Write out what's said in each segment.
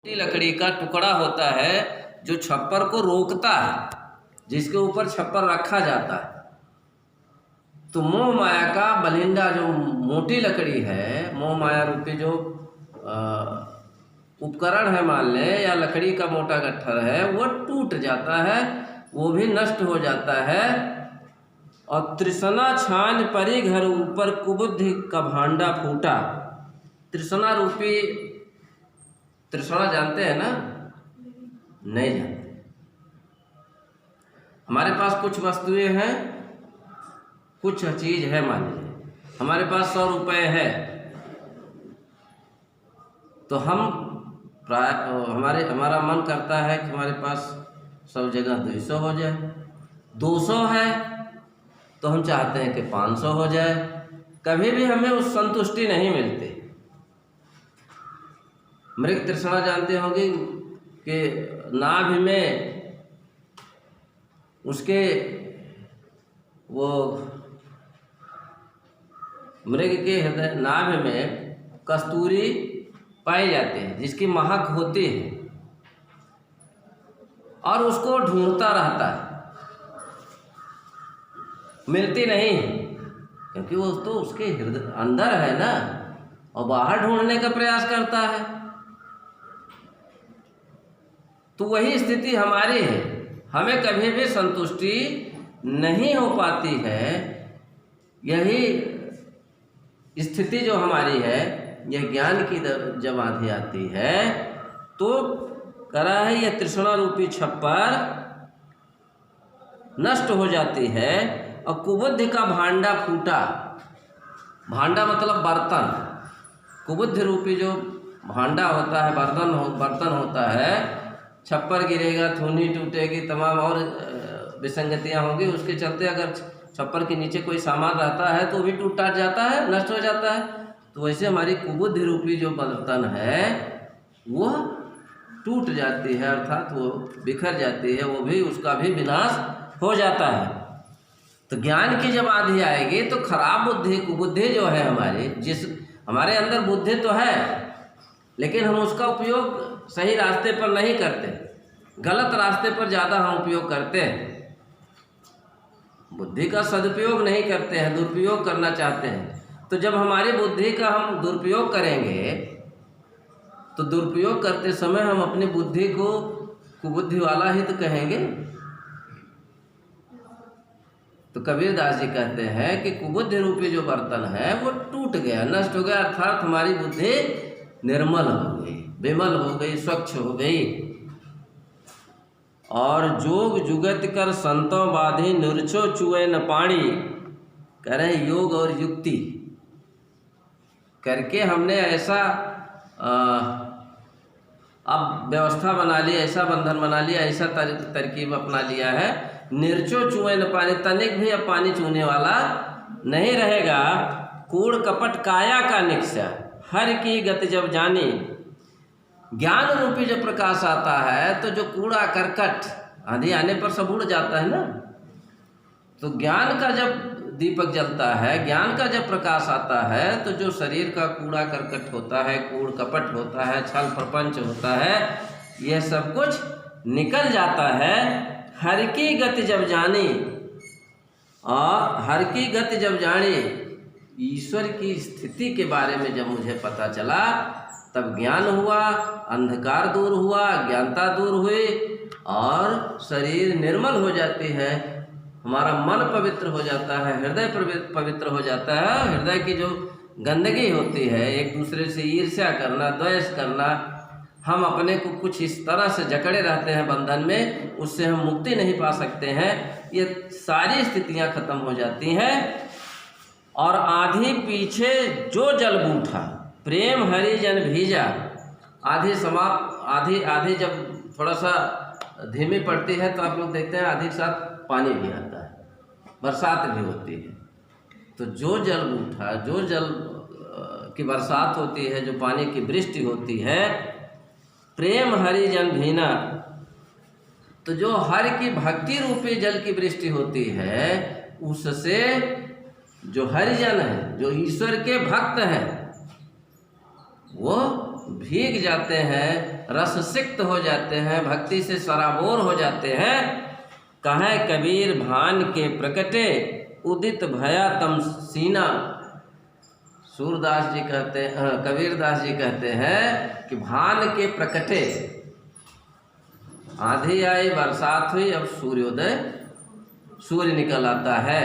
मोटी लकड़ी का टुकड़ा होता है जो छप्पर को रोकता है, जिसके ऊपर छप्पर रखा जाता है। तो मोह माया का बलिंदा जो मोटी लकड़ी है, मोह माया रूपी जो उपकरण है मान लें, या लकड़ी का मोटा गट्ठर है, वो टूट जाता है, वो भी नष्ट हो जाता है। और तृष्णा छान परी घर ऊपर कुबुद्धि का भांडा फूटा। तृष्णा रूपी, तृष्णा जानते हैं ना? नहीं जानते। हमारे पास कुछ वस्तुएं हैं, कुछ चीज है। मान लीजिए हमारे पास 100 रुपये है, तो हम हमारा मन करता है कि हमारे पास सब जगह 200 हो जाए। 200 है तो हम चाहते हैं कि 500 हो जाए। कभी भी हमें उस संतुष्टि नहीं मिलती। मृग तृष्णा जानते होंगे कि नाभि में उसके वो मृग के हृदय नाभि में कस्तूरी पाई जाती है, जिसकी महक होती है, और उसको ढूंढता रहता है, मिलती नहीं, क्योंकि वो तो उसके हृदय अंदर है ना, और बाहर ढूंढने का प्रयास करता है। तो वही स्थिति हमारी है, हमें कभी भी संतुष्टि नहीं हो पाती है। यही स्थिति जो हमारी है, यह ज्ञान की जब आधी आती है तो करा है यह तृष्णा रूपी छप्पर नष्ट हो जाती है, और कुबुद्धि का भांडा फूटा। भांडा मतलब बर्तन। कुबुद्धि रूपी जो भांडा होता है, बर्तन होता है, छप्पर गिरेगा, थूनी टूटेगी, तमाम और विसंगतियां होंगी, उसके चलते अगर छप्पर के नीचे कोई सामान रहता है तो भी टूट टाट जाता है, नष्ट हो जाता है। तो वैसे हमारी कुबुद्धि रूपी जो बर्तन है वो टूट जाती है, अर्थात वो बिखर जाती है, वो भी, उसका भी विनाश हो जाता है। तो ज्ञान की जब आंधी आएगी तो खराब बुद्धि, कुबुद्धि जो है हमारे अंदर बुद्धि तो है, लेकिन हम उसका उपयोग सही रास्ते पर नहीं करते, गलत रास्ते पर ज़्यादा हम उपयोग करते हैं। बुद्धि का सदुपयोग नहीं करते हैं, दुरुपयोग करना चाहते हैं। तो जब हमारी बुद्धि का हम दुरुपयोग करेंगे तो दुरुपयोग करते समय हम अपनी बुद्धि को कुबुद्धि वाला ही तो कहेंगे। तो कबीर दास जी कहते हैं कि कुबुद्धि रूपी जो बर्तन है वो टूट गया, नष्ट हो गया, अर्थात हमारी बुद्धि निर्मल हो गई, विमल हो गई, स्वच्छ हो गई। और जोग जुगत कर संतों बाधी निर्चो चुए न पानी। कह रहे योग और युक्ति करके हमने ऐसा अब व्यवस्था बना ली, ऐसा बंधन बना लिया, ऐसा तरकीब अपना लिया है, निर्चो चुए न पानी, तनिक भी अब पानी चूने वाला नहीं रहेगा। कूड़ कपट काया का निक्ष्य, हर की गति जब जानी। ज्ञान रूपी जब प्रकाश आता है तो जो कूड़ा करकट, आंधी आने पर सब उड़ जाता है ना, तो ज्ञान का जब दीपक जलता है, ज्ञान का जब प्रकाश आता है, तो जो शरीर का कूड़ा करकट होता है, कूड़ कपट होता है, छल प्रपंच होता है, यह सब कुछ निकल जाता है। हर की गति जब जानी, और हर की गति जब जानी, ईश्वर की स्थिति के बारे में जब मुझे पता चला, तब ज्ञान हुआ, अंधकार दूर हुआ, ज्ञानता दूर हुई, और शरीर निर्मल हो जाती है, हमारा मन पवित्र हो जाता है, हृदय पवित्र हो जाता है। हृदय की जो गंदगी होती है, एक दूसरे से ईर्ष्या करना, द्वेष करना, हम अपने को कुछ इस तरह से जकड़े रहते हैं बंधन में, उससे हम मुक्ति नहीं पा सकते हैं। ये सारी स्थितियां खत्म हो जाती हैं। और आधी पीछे जो जल बूठा, प्रेम हरि जन भीजा। आधी समाप्त, आधी जब थोड़ा सा धीमी पड़ती है तो आप लोग देखते हैं आधी के साथ पानी भी आता है, बरसात भी होती है। तो जो जल बूठा, जो जल की बरसात होती है, जो पानी की वृष्टि होती है, प्रेम हरि जन भीना, तो जो हर की भक्ति रूपी जल की वृष्टि होती है, उससे जो हरिजन है, जो ईश्वर के भक्त हैं, वो भीग जाते हैं, रससिक्त हो जाते हैं, भक्ति से सराबोर हो जाते हैं। कहे कबीर भान के प्रकटे, उदित भया तम सीना। सूरदास जी कहते हैं, कबीरदास जी कहते हैं कि भान के प्रकटे, आंधी आई, बरसात हुई, अब सूर्योदय, सूर्य निकल आता है।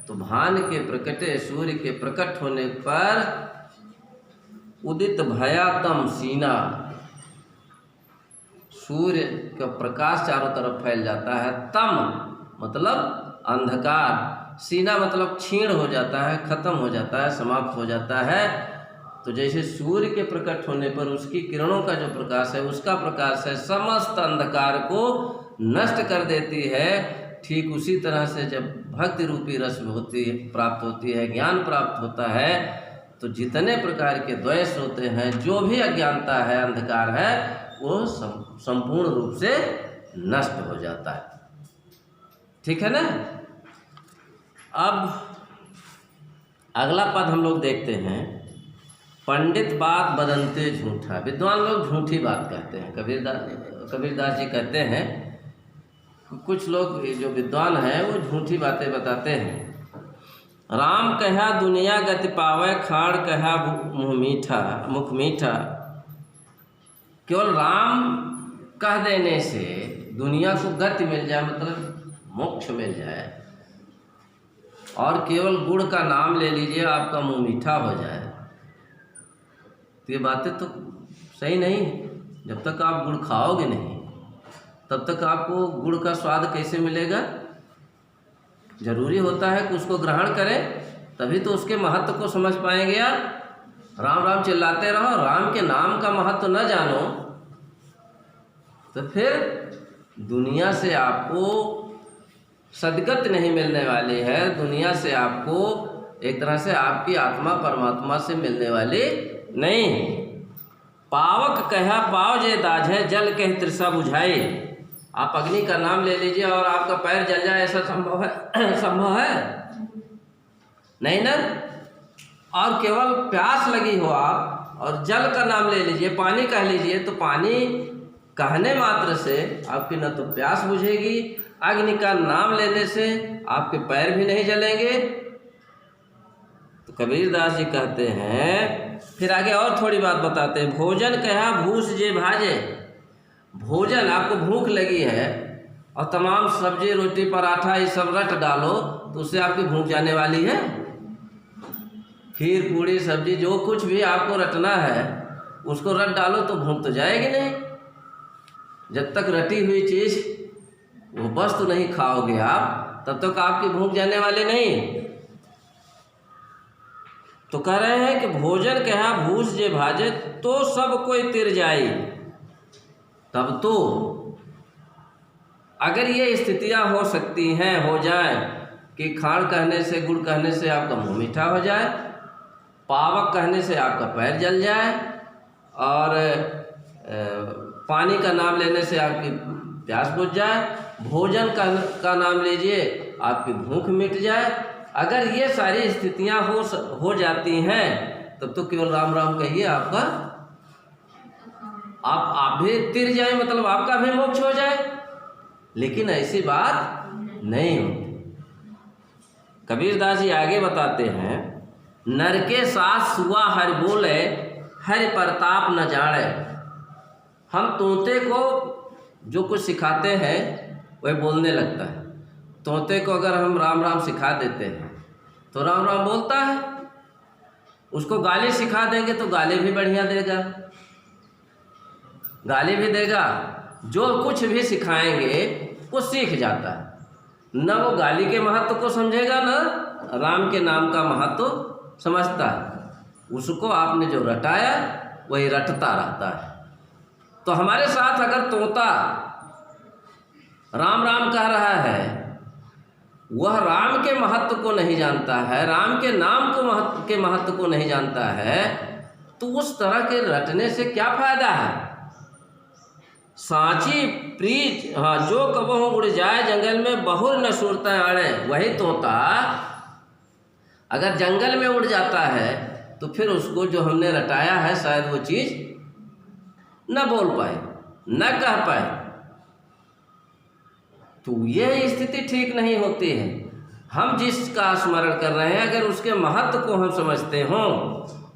तो भान के प्रकटे, सूर्य के प्रकट होने पर उदित भयातम सीना, सूर्य का प्रकाश चारों तरफ फैल जाता है। तम मतलब अंधकार, सीना मतलब क्षीण हो जाता है, खत्म हो जाता है, समाप्त हो जाता है। तो जैसे सूर्य के प्रकट होने पर उसकी किरणों का जो प्रकाश है, उसका प्रकाश है, समस्त अंधकार को नष्ट कर देती है। ठीक उसी तरह से जब भक्ति रूपी रस प्राप्त होती है, ज्ञान प्राप्त होता है, तो जितने प्रकार के द्वेष होते हैं, जो भी अज्ञानता है, अंधकार है, वो संपूर्ण रूप से नष्ट हो जाता है। ठीक है ना। अब अगला पद हम लोग देखते हैं। पंडित बात बदनते झूठा, विद्वान लोग झूठी बात कहते हैं। कबीरदास जी कहते हैं कुछ लोग जो विद्वान हैं वो झूठी बातें बताते हैं। राम कहा दुनिया गति पावे, खाड़ कहा मुख मीठा। केवल राम कह देने से दुनिया को गति मिल जाए, मतलब मोक्ष मिल जाए, और केवल गुड़ का नाम ले लीजिए आपका मुंह मीठा हो जाए, तो ये बातें तो सही नहीं है। जब तक आप गुड़ खाओगे नहीं, तब तक आपको गुड़ का स्वाद कैसे मिलेगा। जरूरी होता है कि उसको ग्रहण करें, तभी तो उसके महत्व को समझ पाएंगे आप। राम राम चिल्लाते रहो, राम के नाम का महत्व न जानो, तो फिर दुनिया से आपको सदगत नहीं मिलने वाली है। दुनिया से आपको एक तरह से आपकी आत्मा परमात्मा से मिलने वाली नहीं। पावक कहा पाव जे दाझे, जल कह तृषा बुझाई। आप अग्नि का नाम ले लीजिए और आपका पैर जल जाए, ऐसा संभव है? संभव है नहीं ना। और केवल प्यास लगी हो आप, और जल का नाम ले लीजिए, पानी कह लीजिए, तो पानी कहने मात्र से आपकी न तो प्यास बुझेगी, अग्नि का नाम लेने से आपके पैर भी नहीं जलेंगे। तो कबीरदास जी कहते हैं, फिर आगे और थोड़ी बात बताते हैं। भोजन कहा भूस जे भाजे। भोजन, आपको भूख लगी है और तमाम सब्जी रोटी पराठा ये सब रट डालो, तो उससे आपकी भूख जाने वाली है। खीर पूड़ी सब्जी जो कुछ भी आपको रटना है, उसको रट डालो तो भूख तो जाएगी नहीं। जब तक रटी हुई चीज़ वो वस्तु नहीं खाओगे आप, तब तक आपकी भूख जाने वाली नहीं। तो कह रहे हैं कि भोजन कहा भूस जे भाजे, तो सब कोई तिर जाई। तब तो अगर ये स्थितियां हो सकती हैं, हो जाए कि खाड़ कहने से, गुड़ कहने से आपका मुंह मीठा हो जाए, पावक कहने से आपका पैर जल जाए, और पानी का नाम लेने से आपकी प्यास बुझ जाए, भोजन का नाम लीजिए आपकी भूख मिट जाए। अगर ये सारी स्थितियां हो जाती हैं, तब तो केवल राम राम कहिए, आपका आप भी तिर जाए, मतलब आपका भी मोक्ष हो जाए। लेकिन ऐसी बात नहीं होती। कबीरदास जी आगे बताते हैं, नर के साथ सुआ हरि बोले, हरि प्रताप न जाने। हम तोते को जो कुछ सिखाते हैं वह बोलने लगता है। तोते को अगर हम राम राम सिखा देते हैं तो राम राम बोलता है। उसको गाली सिखा देंगे तो गाली भी बढ़िया देगा, गाली भी देगा। जो कुछ भी सिखाएंगे वो सीख जाता है। न वो गाली के महत्व को समझेगा, न राम के नाम का महत्व समझता है। उसको आपने जो रटाया वही रटता रहता है। तो हमारे साथ अगर तोता राम राम कह रहा है, वह राम के महत्व को नहीं जानता है, राम के नाम के महत्व को नहीं जानता है, तो उस तरह के रटने से क्या फायदा है। सांची प्रीत, हाँ, जो कबहू उड़ जाए जंगल में, बहुर न सुरता आड़े। वही तोता अगर जंगल में उड़ जाता है तो फिर उसको जो हमने रटाया है शायद वो चीज़ न बोल पाए, न कह पाए, तो यह स्थिति ठीक नहीं होती है। हम जिसका स्मरण कर रहे हैं अगर उसके महत्व को हम समझते हों,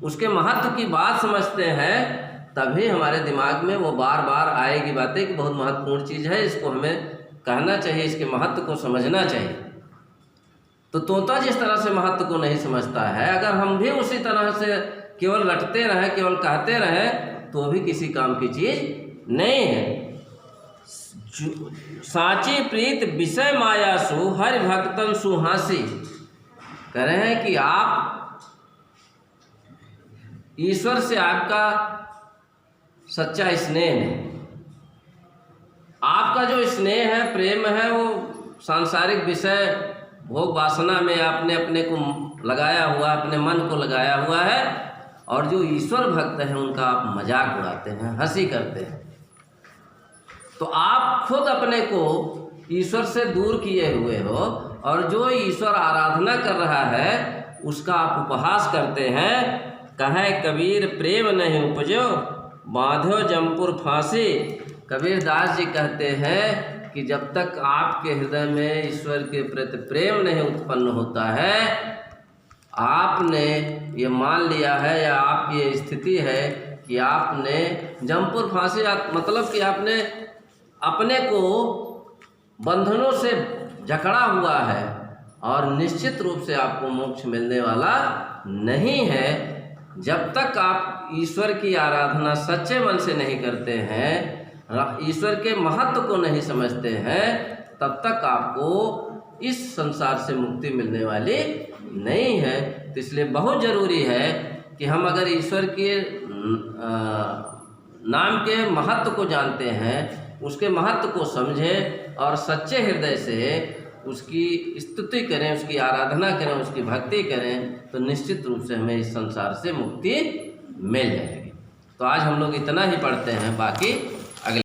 उसके महत्व की बात समझते हैं, तभी हमारे दिमाग में वो बार बार आएगी बातें कि बहुत महत्वपूर्ण चीज़ है, इसको हमें कहना चाहिए, इसके महत्व को समझना चाहिए। तो तोता जिस तरह से महत्व को नहीं समझता है, अगर हम भी उसी तरह से केवल रटते रहें, केवल कहते रहें, तो भी किसी काम की चीज़ नहीं है। साची प्रीत विषय माया सु हरि भक्तन सुहासी, कह रहे हैं कि आप ईश्वर से आपका सच्चा स्नेह है, आपका जो स्नेह है, प्रेम है, वो सांसारिक विषय भोग वासना में आपने अपने को लगाया हुआ, अपने मन को लगाया हुआ है, और जो ईश्वर भक्त हैं उनका आप मजाक उड़ाते हैं, हंसी करते हैं। तो आप खुद अपने को ईश्वर से दूर किए हुए हो, और जो ईश्वर आराधना कर रहा है उसका आप उपहास करते हैं। कहे कबीर प्रेम नहीं उपजो, बांधो जमपुर फांसी। कबीर दास जी कहते हैं कि जब तक आपके हृदय में ईश्वर के प्रति प्रेम नहीं उत्पन्न होता है, आपने ये मान लिया है, या आपकी ये स्थिति है कि आपने जमपुर फांसी, मतलब कि आपने अपने को बंधनों से जकड़ा हुआ है, और निश्चित रूप से आपको मोक्ष मिलने वाला नहीं है। जब तक आप ईश्वर की आराधना सच्चे मन से नहीं करते हैं, ईश्वर के महत्व को नहीं समझते हैं, तब तक आपको इस संसार से मुक्ति मिलने वाली नहीं है। तो इसलिए बहुत ज़रूरी है कि हम अगर ईश्वर के नाम के महत्व को जानते हैं, उसके महत्व को समझें और सच्चे हृदय से उसकी स्तुति करें, उसकी आराधना करें, उसकी भक्ति करें, तो निश्चित रूप से हमें इस संसार से मुक्ति मिल जाएगी। तो आज हम लोग इतना ही पढ़ते हैं, बाकी